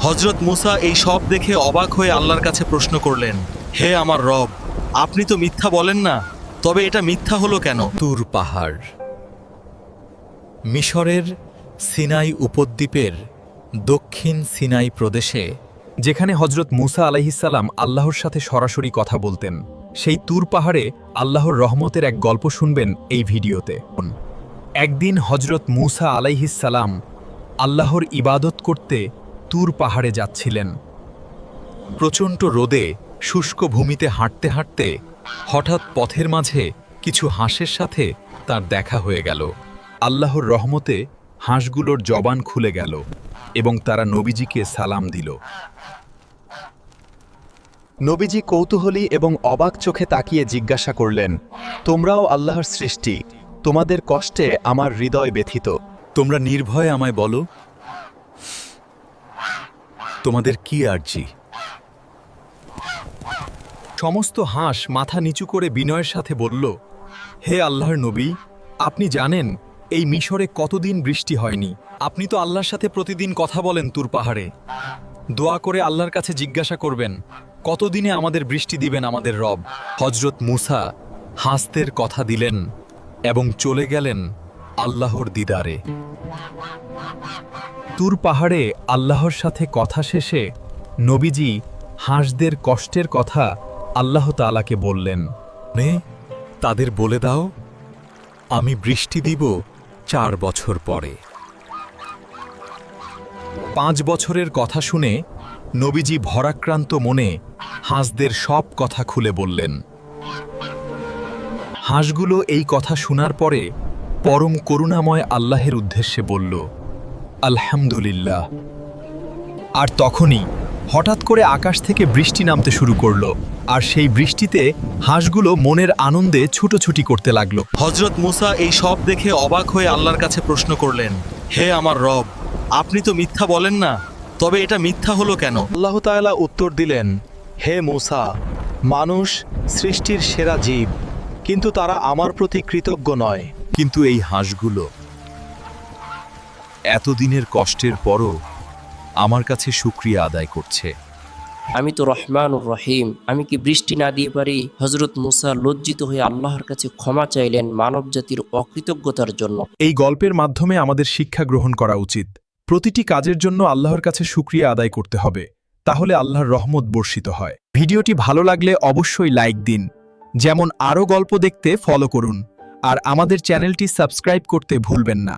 হযরত মূসা এই সব দেখে অবাক হয়ে আল্লাহর কাছে প্রশ্ন করলেন, হে আমার রব, আপনি তো মিথ্যা বলেন না, তবে এটা মিথ্যা হলো কেন? তুর পাহাড় মিশরের সিনাই উপদ্বীপের দক্ষিণ সিনাই প্রদেশে, যেখানে হজরত মূসা আলাইহিসসালাম আল্লাহর সাথে সরাসরি কথা বলতেন, সেই তুর পাহাড়ে আল্লাহর রহমতের এক গল্প শুনবেন এই ভিডিওতে। একদিন হজরত মূসা আলাইহিসসালাম আল্লাহর ইবাদত করতে তুর পাহাড়ে যাচ্ছিলেন। প্রচণ্ড রোদে শুষ্ক ভূমিতে হাঁটতে হাঁটতে হঠাৎ পথের মাঝে কিছু হাঁসের সাথে তার দেখা হয়ে গেল। আল্লাহর রহমতে হাঁসগুলোর জবান খুলে গেল এবং তারা নবীজিকে সালাম দিল। নবীজি কৌতূহলী এবং অবাক চোখে তাকিয়ে জিজ্ঞাসা করলেন, তোমরাও আল্লাহর সৃষ্টি, তোমাদের কষ্টে আমার হৃদয় ব্যথিত। তোমরা নির্ভয়ে আমায় বলো, তোমাদের কি আরজি? সমস্ত হাঁস মাথা নিচু করে বিনয়ের সাথে বলল, হে আল্লাহর নবী, আপনি জানেন এই মিশরে কতদিন বৃষ্টি হয়নি। আপনি তো আল্লাহর সাথে প্রতিদিন কথা বলেন তুর পাহাড়ে। দোয়া করে আল্লাহর কাছে জিজ্ঞাসা করবেন, কতদিনে আমাদের বৃষ্টি দিবেন আমাদের রব। হজরত মূসা হাসতের কথা দিলেন এবং চলে গেলেন আল্লাহর দিদারে। তুর পাহাড়ে আল্লাহর সাথে কথা শেষে নবীজি হাঁসদের কষ্টের কথা আল্লাহ তাআলাকে বললেন, তাদের বলে দাও আমি বৃষ্টি দিব 4 বছর পরে। 5 বছরের কথা শুনে নবীজি ভরাক্রান্ত মনে হাঁসদের সব কথা খুলে বললেন। হাঁসগুলো এই কথা শোনার পরে পরম করুণাময় আল্লাহের উদ্দেশ্যে বলল, আলহামদুলিল্লাহ। আর তখনই হঠাৎ করে আকাশ থেকে বৃষ্টি নামতে শুরু করলো, আর সেই বৃষ্টিতে হাঁসগুলো মনের আনন্দে ছুটোছুটি করতে লাগলো। হযরত মূসা এই সব দেখে অবাক হয়ে আল্লাহর কাছে প্রশ্ন করলেন, হে আমার রব, আপনি তো মিথ্যা বলেন না, তবে এটা মিথ্যা হলো কেন? আল্লাহ তাআলা উত্তর দিলেন, হে মূসা, মানুষ সৃষ্টির সেরা জীব, কিন্তু তারা আমার প্রতি কৃতজ্ঞ নয়। কিন্তু এই হাঁসগুলো এতদিনের কষ্টের পরও আমার কাছে শুকরিয়া আদায় করছে। আমি তো রহমানুর রহিম, আমি কি বৃষ্টি না দিয়ে পারি? হযরত মূসা লজ্জিত হয়ে আল্লাহর কাছে ক্ষমা চাইলেন মানব জাতির অকৃতজ্ঞতার জন্য। এই গল্পের মাধ্যমে আমাদের শিক্ষা গ্রহণ করা উচিত। প্রতিটি কাজের জন্য আল্লাহর কাছে শুকরিয়া আদায় করতে হবে, তাহলে আল্লাহর রহমত বর্ষিত হয়। ভিডিওটি ভালো লাগলে অবশ্যই লাইক দিন। যেমন আরও গল্প দেখতে ফলো করুন, আর আমাদের চ্যানেলটি সাবস্ক্রাইব করতে ভুলবেন না।